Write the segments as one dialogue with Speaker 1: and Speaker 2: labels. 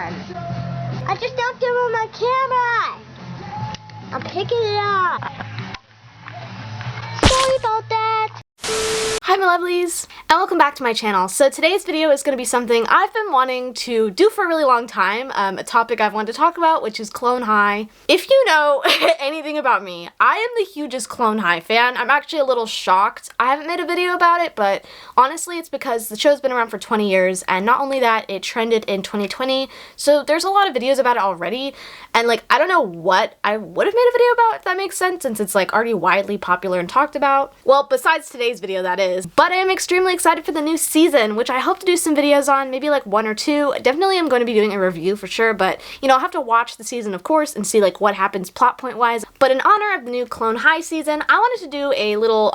Speaker 1: on. I just knocked over my camera. I'm picking it up. Sorry about that.
Speaker 2: Hi my lovelies, and welcome back to my channel. So today's video is going to be something I've been wanting to do for a really long time, a topic I've wanted to talk about, which is Clone High. If you know anything about me, I am the hugest Clone High fan. I'm actually a little shocked I haven't made a video about it, but honestly it's because the show's been around for 20 years, and not only that, it trended in 2020, so there's a lot of videos about it already, and like, I don't know what I would have made a video about, if that makes sense, since it's like already widely popular and talked about. Well, besides today's video, that is. But I am extremely excited for the new season, which I hope to do some videos on, maybe like 1 or 2. Definitely I'm going to be doing a review for sure, but you know, I'll have to watch the season of course and see like what happens plot point wise. But in honor of the new Clone High season, I wanted to do a little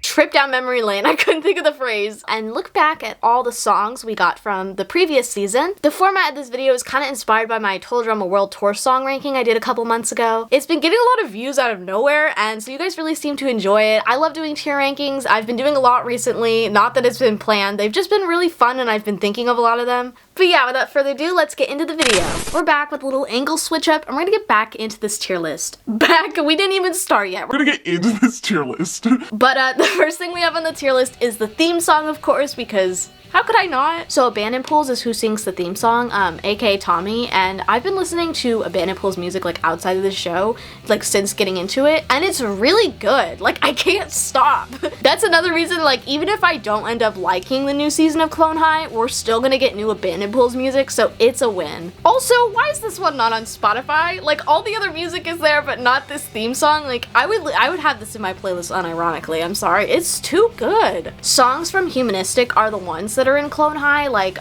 Speaker 2: trip down memory lane, I couldn't think of the phrase, and look back at all the songs we got from the previous season. The format of this video is kind of inspired by my Total Drama World Tour song ranking I did a couple months ago. It's been getting a lot of views out of nowhere, and so you guys really seem to enjoy it. I love doing tier rankings. I've been doing a lot recently, not that it's been planned. They've just been really fun and I've been thinking of a lot of them. But yeah, without further ado, let's get into the video. We're back with a little angle switch up, and we're gonna get back into this tier list. We didn't even start yet.
Speaker 3: We're gonna get into this tier list.
Speaker 2: But the first thing we have on the tier list is the theme song, of course, because how could I not? So Abandoned Pools is who sings the theme song, aka Tommy, and I've been listening to Abandoned Pools music like outside of the show, like since getting into it, and it's really good. Like, I can't stop. That's another reason, like, even if I don't end up liking the new season of Clone High, we're still gonna get new Abandoned Pools music, so it's a win. Also, why is this one not on Spotify? Like, all the other music is there, but not this theme song. Like, I would have this in my playlist unironically, I'm sorry. It's too good. Songs from Humanistic are the ones that are in Clone High, like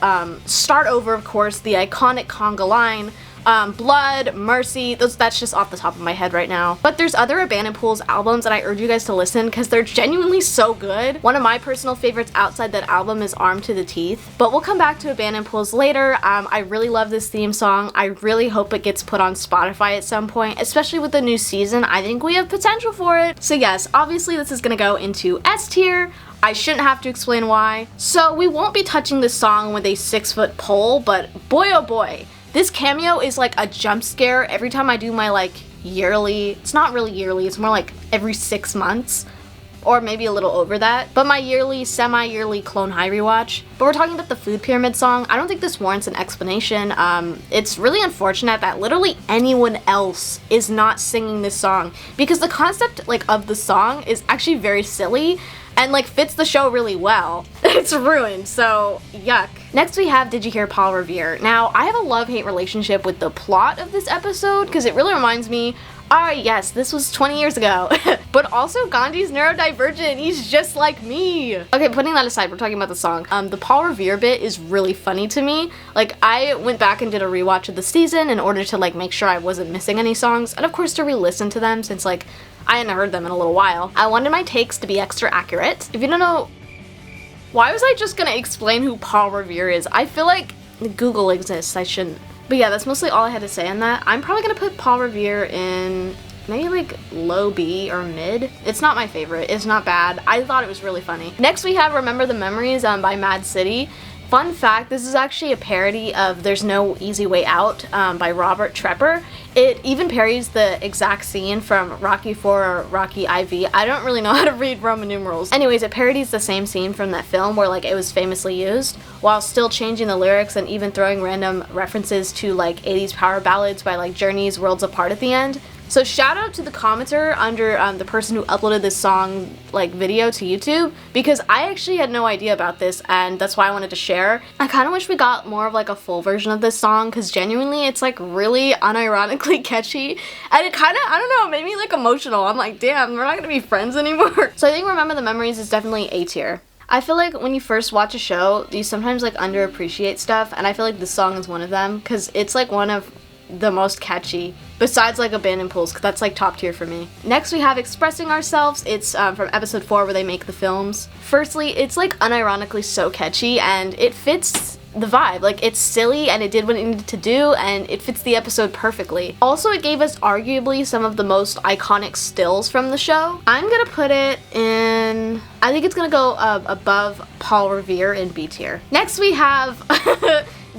Speaker 2: Start Over, of course, the iconic conga line, Blood, Mercy, that's just off the top of my head right now. But there's other Abandoned Pools albums that I urge you guys to listen because they're genuinely so good. One of my personal favorites outside that album is Armed to the Teeth. But we'll come back to Abandoned Pools later. I really love this theme song. I really hope it gets put on Spotify at some point, especially with the new season. I think we have potential for it. So yes, obviously this is gonna go into S tier. I shouldn't have to explain why. So we won't be touching this song with a 6-foot pole, but boy oh boy, this cameo is like a jump scare every time I do my like yearly, it's not really yearly, it's more like every 6 months, or maybe a little over that, but my yearly, semi-yearly Clone High rewatch. But we're talking about the Food Pyramid song. I don't think this warrants an explanation. It's really unfortunate that literally anyone else is not singing this song, because the concept like of the song is actually very silly and like fits the show really well. It's ruined, so yuck. Next we have Did You Hear Paul Revere? Now, I have a love-hate relationship with the plot of this episode because it really reminds me, yes, this was 20 years ago. But also Gandhi's neurodivergent, he's just like me. Okay, putting that aside, we're talking about the song. The Paul Revere bit is really funny to me. Like, I went back and did a rewatch of the season in order to like make sure I wasn't missing any songs, and of course to re-listen to them since like I hadn't heard them in a little while. I wanted my takes to be extra accurate. If you don't know, why was I just gonna explain who Paul Revere is? I feel like Google exists, I shouldn't. But yeah, that's mostly all I had to say on that. I'm probably gonna put Paul Revere in maybe like low B or mid. It's not my favorite, it's not bad. I thought it was really funny. Next we have Remember the Memories by Mad City. Fun fact, this is actually a parody of There's No Easy Way Out by Robert Trepper. It even parodies the exact scene from Rocky IV or Rocky IV. I don't really know how to read Roman numerals. Anyways, it parodies the same scene from that film where like it was famously used, while still changing the lyrics and even throwing random references to like 80s power ballads by like Journey's Worlds Apart at the end. So shout out to the commenter under the person who uploaded this song like video to YouTube, because I actually had no idea about this and that's why I wanted to share. I kind of wish we got more of like a full version of this song because genuinely it's like really unironically catchy, and it kind of, I don't know, made me like emotional. I'm like, damn, we're not gonna be friends anymore. So I think Remember the Memories is definitely A tier. I feel like when you first watch a show, you sometimes like underappreciate stuff, and I feel like this song is one of them because it's like one of the most catchy, besides like Abandoned Pools, because that's like top tier for me. Next we have Expressing Ourselves. It's from episode 4 where they make the films. Firstly, it's like unironically so catchy and it fits the vibe. Like, it's silly and it did what it needed to do and it fits the episode perfectly. Also, it gave us arguably some of the most iconic stills from the show. I'm gonna put it in, I think it's gonna go above Paul Revere in B tier. Next we have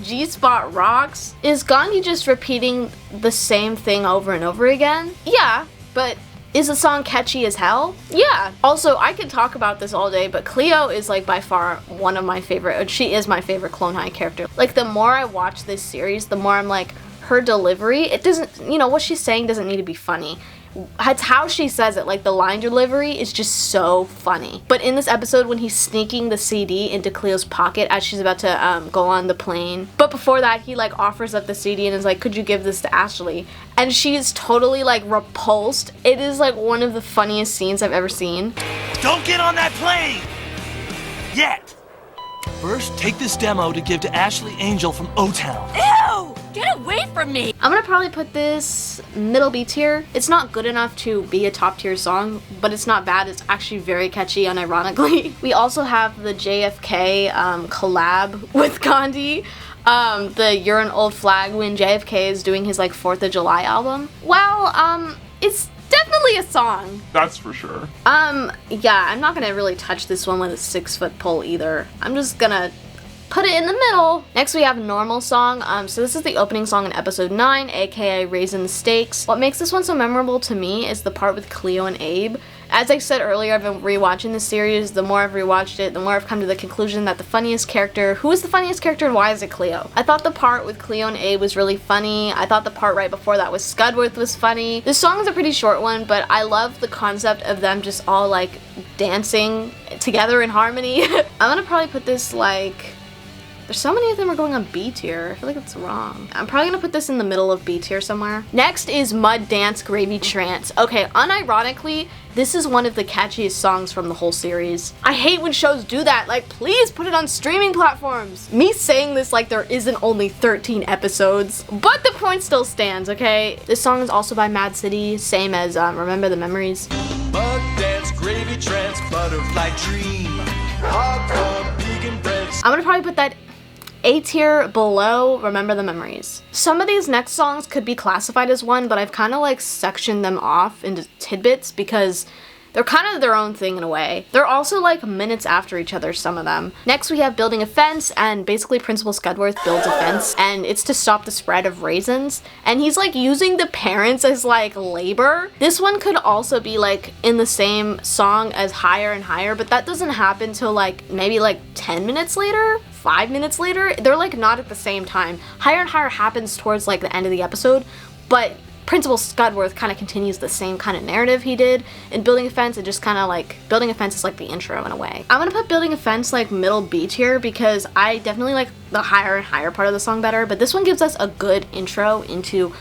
Speaker 2: G-Spot rocks. Is Gandhi just repeating the same thing over and over again? Yeah, but is the song catchy as hell? Yeah. Also, I could talk about this all day, but Cleo is like by far one of my favorite, she is my favorite Clone High character. Like the more I watch this series, the more I'm like, her delivery, it doesn't, you know, what she's saying doesn't need to be funny. It's how she says it, like the line delivery is just so funny. But in this episode when he's sneaking the CD into Cleo's pocket as she's about to go on the plane, but before that he like offers up the CD and is like, could you give this to Ashley? And she's totally like repulsed. It is like one of the funniest scenes I've ever seen.
Speaker 4: Don't get on that plane! Yet! First, take this demo to give to Ashley Angel from O-Town.
Speaker 5: Ew! Get away from me!
Speaker 2: I'm gonna probably put this middle B tier. It's not good enough to be a top tier song, but it's not bad. It's actually very catchy unironically. We also have the JFK collab with Gandhi. The You're an Old Flag when JFK is doing his like 4th of July album. Well, it's definitely a song.
Speaker 3: That's for sure.
Speaker 2: Yeah, I'm not gonna really touch this one with a 6-foot pole either. I'm just gonna put it in the middle. Next we have Normal Song. So this is the opening song in episode 9, aka Raising the Stakes. What makes this one so memorable to me is the part with Cleo and Abe. As I said earlier, I've been rewatching this series. The more I've rewatched it, the more I've come to the conclusion that the funniest character, who is the funniest character and why is it Cleo? I thought the part with Cleo and Abe was really funny. I thought the part right before that with Scudworth was funny. This song is a pretty short one, but I love the concept of them just all like dancing together in harmony. I'm gonna probably put this like, there's so many of them are going on B tier. I feel like it's wrong. I'm probably gonna put this in the middle of B tier somewhere. Next is Mud Dance Gravy Trance. Okay, unironically, this is one of the catchiest songs from the whole series. I hate when shows do that. Like, please put it on streaming platforms. Me saying this like there isn't only 13 episodes, but the point still stands, okay? This song is also by Mad City, same as Remember the Memories.
Speaker 4: Mud dance, gravy trance, butterfly dream. Hardcore vegan bread.
Speaker 2: I'm gonna probably put that A tier below Remember the Memories. Some of these next songs could be classified as one, but I've kind of like sectioned them off into tidbits because they're kind of their own thing in a way. They're also like minutes after each other, some of them. Next we have Building a Fence, and basically Principal Scudworth builds a fence and it's to stop the spread of raisins. And he's like using the parents as like labor. This one could also be like in the same song as Higher and Higher, but that doesn't happen till like maybe like 10 minutes later. 5 minutes later. They're like not at the same time. Higher and Higher happens towards like the end of the episode, but Principal Scudworth kind of continues the same kind of narrative he did in Building a Fence. It just kind of like, Building a Fence is like the intro in a way. I'm gonna put Building a Fence like middle B tier because I definitely like the Higher and Higher part of the song better, but this one gives us a good intro into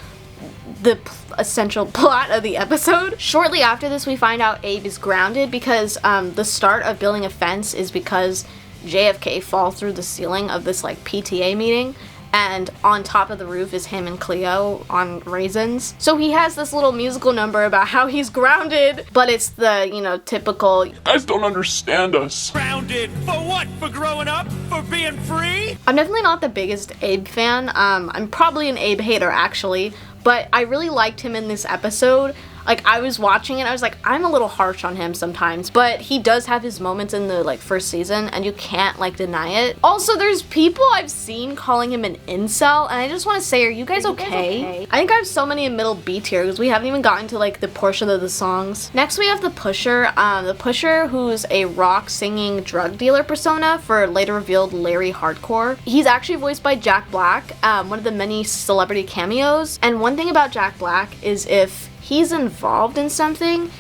Speaker 2: the essential plot of the episode. Shortly after this we find out Abe is grounded because the start of Building a Fence is because JFK falls through the ceiling of this like PTA meeting, and on top of the roof is him and Cleo on raisins. So he has this little musical number about how he's grounded, but it's the, you know, typical,
Speaker 3: You guys don't understand us.
Speaker 4: Grounded for what? For growing up? For being free?
Speaker 2: I'm definitely not the biggest Abe fan. I'm probably an Abe hater actually, but I really liked him in this episode. Like, I was watching it, I was like, I'm a little harsh on him sometimes, but he does have his moments in the, like, first season, and you can't, like, deny it. Also, there's people I've seen calling him an incel, and I just want to say, are you guys okay? I think I have so many in middle B tier, because we haven't even gotten to, like, the portion of the songs. Next, we have the Pusher, who's a rock-singing drug dealer persona for later revealed Larry Hardcore. He's actually voiced by Jack Black, one of the many celebrity cameos, and one thing about Jack Black is if he's involved in something,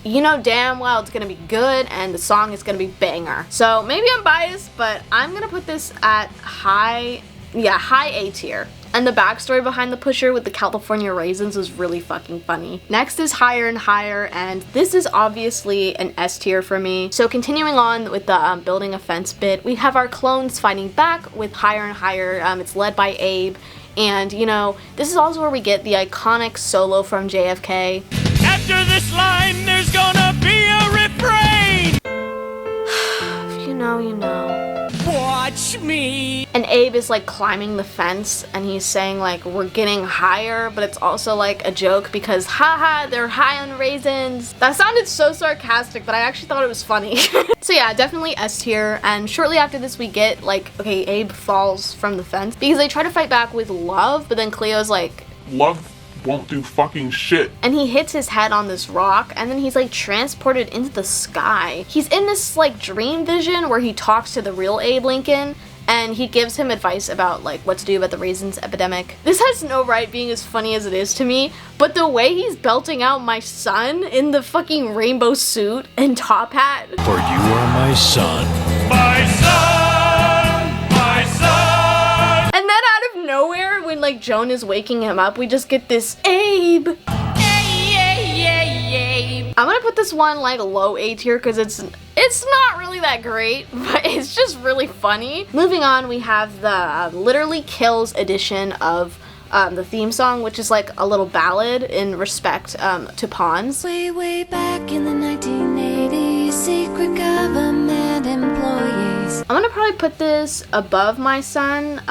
Speaker 2: you know damn well it's gonna be good and the song is gonna be banger. So maybe I'm biased, but I'm gonna put this at high A tier. And the backstory behind the Pusher with the California raisins was really fucking funny. Next is Higher and Higher, and this is obviously an S tier for me. So continuing on with the Building a Fence bit, we have our clones fighting back with Higher and Higher. It's led by Abe. And, you know, this is also where we get the iconic solo from JFK.
Speaker 4: After this line, there's gonna be a refrain!
Speaker 2: If you know, you know.
Speaker 4: Watch
Speaker 5: me.
Speaker 2: And Abe is like climbing the fence and he's saying like we're getting higher, but it's also like a joke because haha, they're high on raisins. That sounded so sarcastic, but I actually thought it was funny. So yeah, definitely S tier. And shortly after this we get like, okay, Abe falls from the fence because they try to fight back with love, but then Cleo's like,
Speaker 3: Love won't do fucking shit.
Speaker 2: and he hits his head on this rock and then he's like transported into the sky. He's in this like dream vision where he talks to the real Abe Lincoln and he gives him advice about like what to do about the raisins epidemic. This has no right being as funny as it is to me, but the way he's belting out my son in the fucking rainbow suit and top hat.
Speaker 6: For you are my son.
Speaker 4: My son! My son!
Speaker 2: And then out of nowhere, when like Joan is waking him up, we just get this Abe. I'm gonna put this one like low A tier because it's not really that great, but it's just really funny. Moving on, we have the Literally Kills edition of the theme song, which is like a little ballad in respect to pawns.
Speaker 7: Way back in the 1980s, secret government employees.
Speaker 2: I'm gonna probably put this above My Son.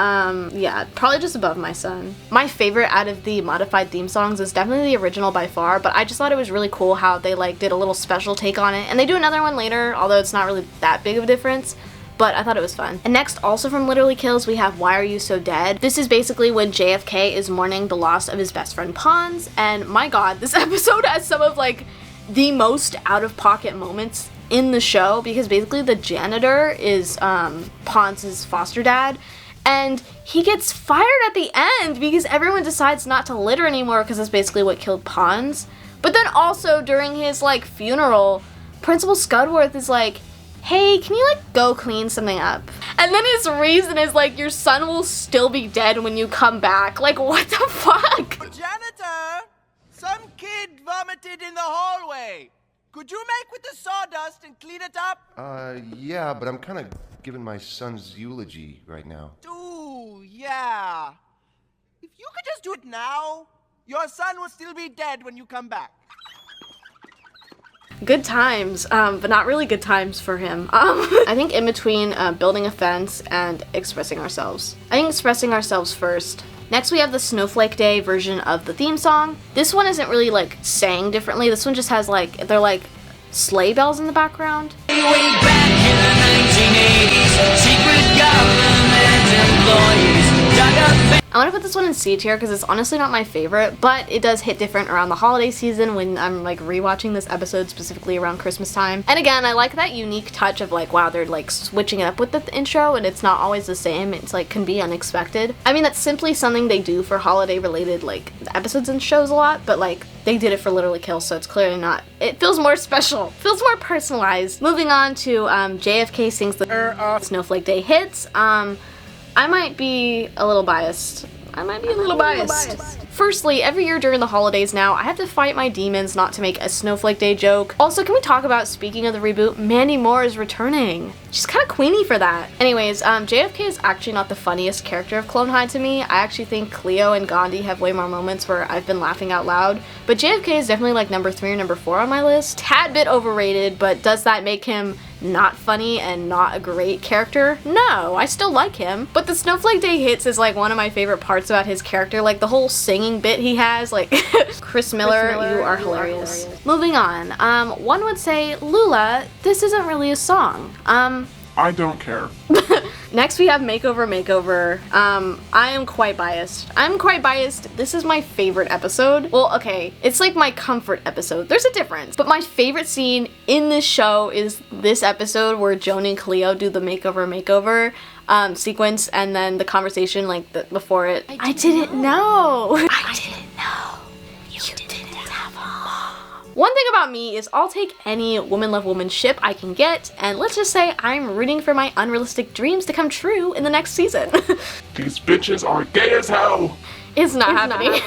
Speaker 2: Yeah, probably just above My Son. My favorite out of the modified theme songs is definitely the original by far, but I just thought it was really cool how they like did a little special take on it, and they do another one later, although it's not really that big of a difference. But I thought it was fun. And next, also from Literally Kills, we have Why Are You So Dead? This is basically when JFK is mourning the loss of his best friend Pons, and my god, this episode has some of like the most out-of-pocket moments in the show, because basically the janitor is Pons' foster dad, and he gets fired at the end because everyone decides not to litter anymore because that's basically what killed Pons. But then also during his like funeral, Principal Scudworth is like, hey, can you like go clean something up? And then his reason is like, your son will still be dead when you come back. Like, what the fuck?
Speaker 8: Janitor, some kid vomited in the hallway. Could you make with the sawdust and clean it up?
Speaker 9: Yeah, but I'm kind of giving my son's eulogy right now.
Speaker 8: Ooh, yeah. If you could just do it now, your son will still be dead when you come back.
Speaker 2: Good times, but not really good times for him. I think in between building a fence and expressing ourselves. I think expressing ourselves first. Next we have the Snowflake Day version of the theme song. This one isn't really like sang differently. This one just has like, they're like sleigh bells in the background.
Speaker 5: Way back in the 1980s, secret government employees dug up.
Speaker 2: I want to put this one in C tier because it's honestly not my favorite, but it does hit different around the holiday season when I'm like rewatching this episode specifically around Christmas time. And again, I like that unique touch of like, wow, they're like switching it up with the intro and it's not always the same. It's like can be unexpected. I mean, that's simply something they do for holiday related like episodes and shows a lot, but like they did it for Literally Kills, so it's clearly not. It feels more special, feels more personalized. Moving on to JFK sings the Snowflake Day hits. I might be a little biased. Firstly, every year during the holidays now, I have to fight my demons not to make a Snowflake Day joke. Also, can we talk about, speaking of the reboot, Mandy Moore is returning. She's kind of queenie for that. Anyways, JFK is actually not the funniest character of Clone High to me. I actually think Cleo and Gandhi have way more moments where I've been laughing out loud. But JFK is definitely like number 3 or number 4 on my list. Tad bit overrated, but does that make him not funny and not a great character? No, I still like him. But the Snowflake Day hits is like one of my favorite parts about his character, like the whole singing bit he has, like Chris Miller, you are hilarious. Moving on, one would say, Lula, this isn't really a song.
Speaker 3: I don't care.
Speaker 2: Next we have Makeover Makeover. I am quite biased. This is my favorite episode. Well, okay, it's like my comfort episode. There's a difference. But my favorite scene in this show is this episode where Joan and Cleo do the Makeover Makeover sequence, and then the conversation like before it. I didn't know. You didn't have a mom. One thing about me is I'll take any woman love woman ship I can get, and let's just say I'm rooting for my unrealistic dreams to come true in the next season.
Speaker 3: These bitches are gay as hell.
Speaker 2: It's not happening.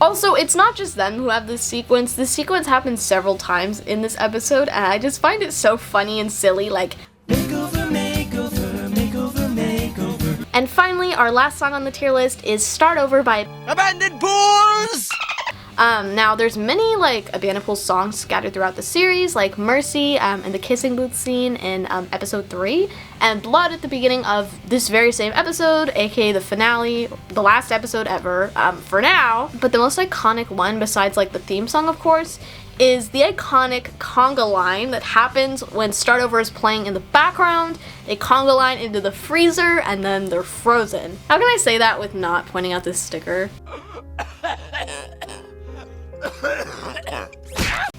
Speaker 2: Also, it's not just them who have this sequence. This sequence happens several times in this episode, and I just find it so funny and silly, like
Speaker 8: Makeover, makeover, makeover, makeover.
Speaker 2: And finally, our last song on the tier list is Start Over by
Speaker 8: Abandoned pools!
Speaker 2: Now there's many like Abandoned Pools songs scattered throughout the series, like Mercy and the kissing booth scene in episode 3, and Blood at the beginning of this very same episode, aka the finale, the last episode ever, for now. But the most iconic one, besides like the theme song of course, is the iconic conga line that happens when Start Over is playing in the background. They conga line into the freezer and then they're frozen. How can I say that with not pointing out this sticker?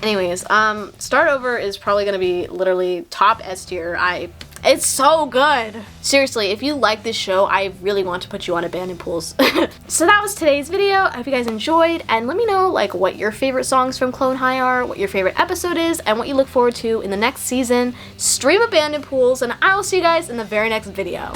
Speaker 2: Anyways, Start Over is probably gonna be literally top S tier. It's so good. Seriously, if you like this show, I really want to put you on Abandoned Pools. So that was today's video. I hope you guys enjoyed, and let me know like what your favorite songs from Clone High are, what your favorite episode is, and what you look forward to in the next season. Stream Abandoned Pools, and I will see you guys in the very next video.